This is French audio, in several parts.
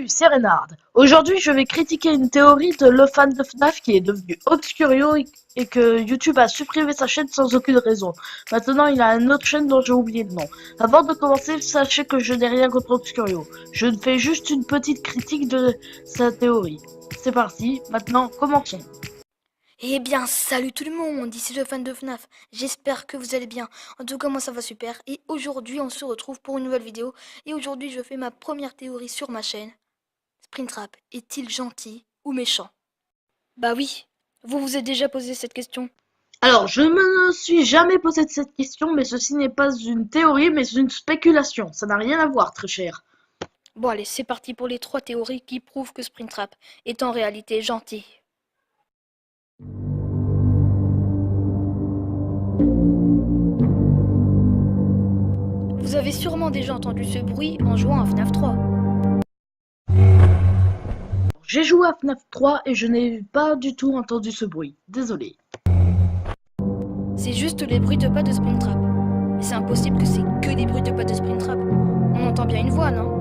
Salut, c'est Reynard. Aujourd'hui, je vais critiquer une théorie de le fan de FNAF qui est devenu Obscurio et que YouTube a supprimé sa chaîne sans aucune raison. Maintenant, il a une autre chaîne dont j'ai oublié le nom. Avant de commencer, sachez que je n'ai rien contre Obscurio. Je ne fais juste une petite critique de sa théorie. C'est parti, maintenant, commençons. Eh bien, salut tout le monde, ici le fan de FNAF, j'espère que vous allez bien. En tout cas, moi ça va super, et aujourd'hui on se retrouve pour une nouvelle vidéo, et aujourd'hui je fais ma première théorie sur ma chaîne. Springtrap est-il gentil ou méchant? Bah oui, vous vous êtes déjà posé cette question. Alors, je me suis jamais posé de cette question, mais ceci n'est pas une théorie, mais une spéculation. Ça n'a rien à voir, très cher. Bon allez, c'est parti pour les 3 théories qui prouvent que Springtrap est en réalité gentil. Vous avez sûrement déjà entendu ce bruit en jouant à FNAF 3. J'ai joué à FNAF 3 et je n'ai pas du tout entendu ce bruit. Désolé. C'est juste les bruits de pas de Springtrap. Mais c'est impossible que c'est que des bruits de pas de Springtrap. On entend bien une voix, non?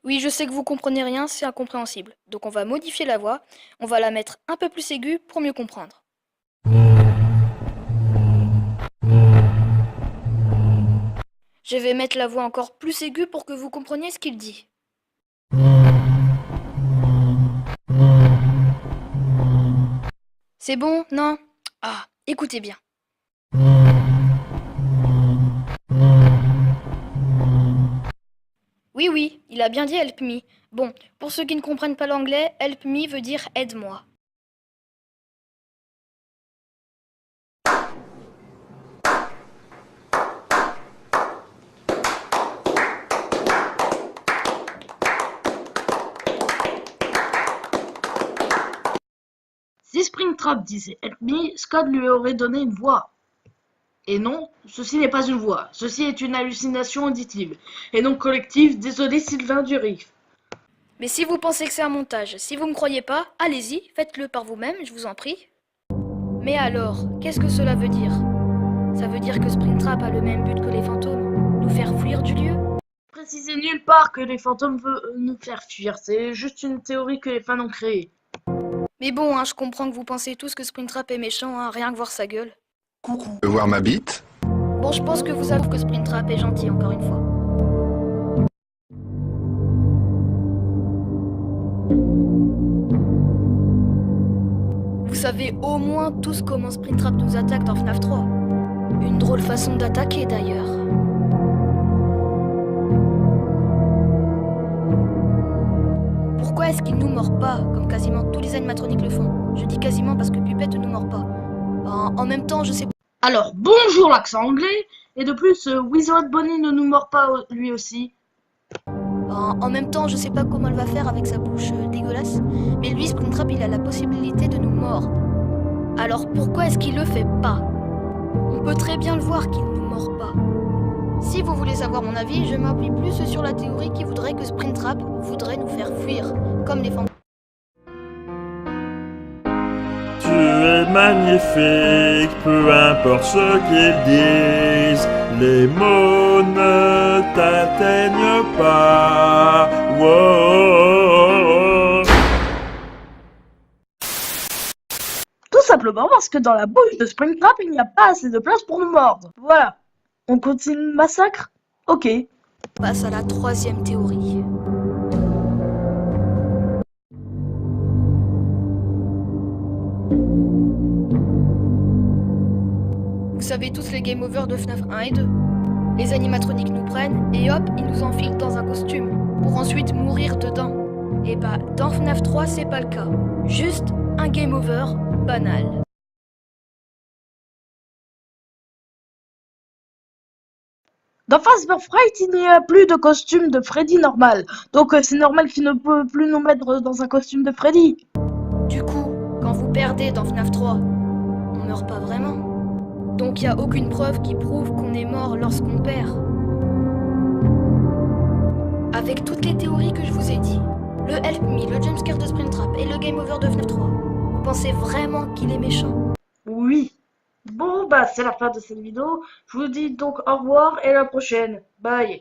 Oui, je sais que vous comprenez rien, c'est incompréhensible. Donc on va modifier la voix, on va la mettre un peu plus aiguë pour mieux comprendre. Je vais mettre la voix encore plus aiguë pour que vous compreniez ce qu'il dit. C'est bon, non? Ah, écoutez bien. Oui, il a bien dit help me. Bon, pour ceux qui ne comprennent pas l'anglais, help me veut dire aide-moi. Si Springtrap disait Help me, Scott lui aurait donné une voix. Et non, ceci n'est pas une voix, ceci est une hallucination auditive, et non collective, désolé Sylvain Durif. Mais si vous pensez que c'est un montage, si vous me croyez pas, allez-y, faites-le par vous-même, je vous en prie. Mais alors, qu'est-ce que cela veut dire? Ça veut dire que Springtrap a le même but que les fantômes, nous faire fuir du lieu? Précisez nulle part que les fantômes veulent nous faire fuir, c'est juste une théorie que les fans ont créée. Mais bon, hein, je comprends que vous pensez tous que Springtrap est méchant, hein, rien que voir sa gueule. Coucou. Tu veux voir ma bite? Bon, je pense que vous savez que Springtrap est gentil, encore une fois. Vous savez au moins tous comment Springtrap nous attaque dans FNAF 3. Une drôle façon d'attaquer d'ailleurs. Pourquoi est-ce qu'il nous mord pas, comme quasiment tous les animatroniques le font? Je dis quasiment parce que Pupette ne nous mord pas. En même temps, je sais pas. Alors, bonjour l'accent anglais, et de plus, Wizard Bonnie ne nous mord pas lui aussi. En même temps, je sais pas comment elle va faire avec sa bouche dégueulasse, mais lui, Springtrap, il a la possibilité de nous mordre. Alors pourquoi est-ce qu'il le fait pas? On peut très bien le voir qu'il nous mord pas. Si vous voulez savoir mon avis, je m'appuie plus sur la théorie qui voudrait que Springtrap voudrait nous faire fuir, comme les fantômes. Tu es magnifique, peu importe ce qu'ils disent, les mots ne t'atteignent pas. Wow. Tout simplement parce que dans la bouche de Springtrap, il n'y a pas assez de place pour nous mordre. Voilà. On continue le massacre? Ok. On passe à la 3e théorie. Vous savez tous les game over de FNAF 1 et 2. Les animatroniques nous prennent et hop, ils nous enfilent dans un costume pour ensuite mourir dedans. Et bah, dans FNAF 3, c'est pas le cas. Juste un game over banal. Dans Fazbear Fright, il n'y a plus de costume de Freddy normal. Donc c'est normal qu'il ne peut plus nous mettre dans un costume de Freddy. Du coup, quand vous perdez dans FNAF 3, on meurt pas vraiment. Donc il n'y a aucune preuve qui prouve qu'on est mort lorsqu'on perd. Avec toutes les théories que je vous ai dit, le Help Me, le jumpscare de Springtrap et le game over de FNAF 3, vous pensez vraiment qu'il est méchant? Oui. Bon, bah, c'est la fin de cette vidéo. Je vous dis donc au revoir et à la prochaine. Bye.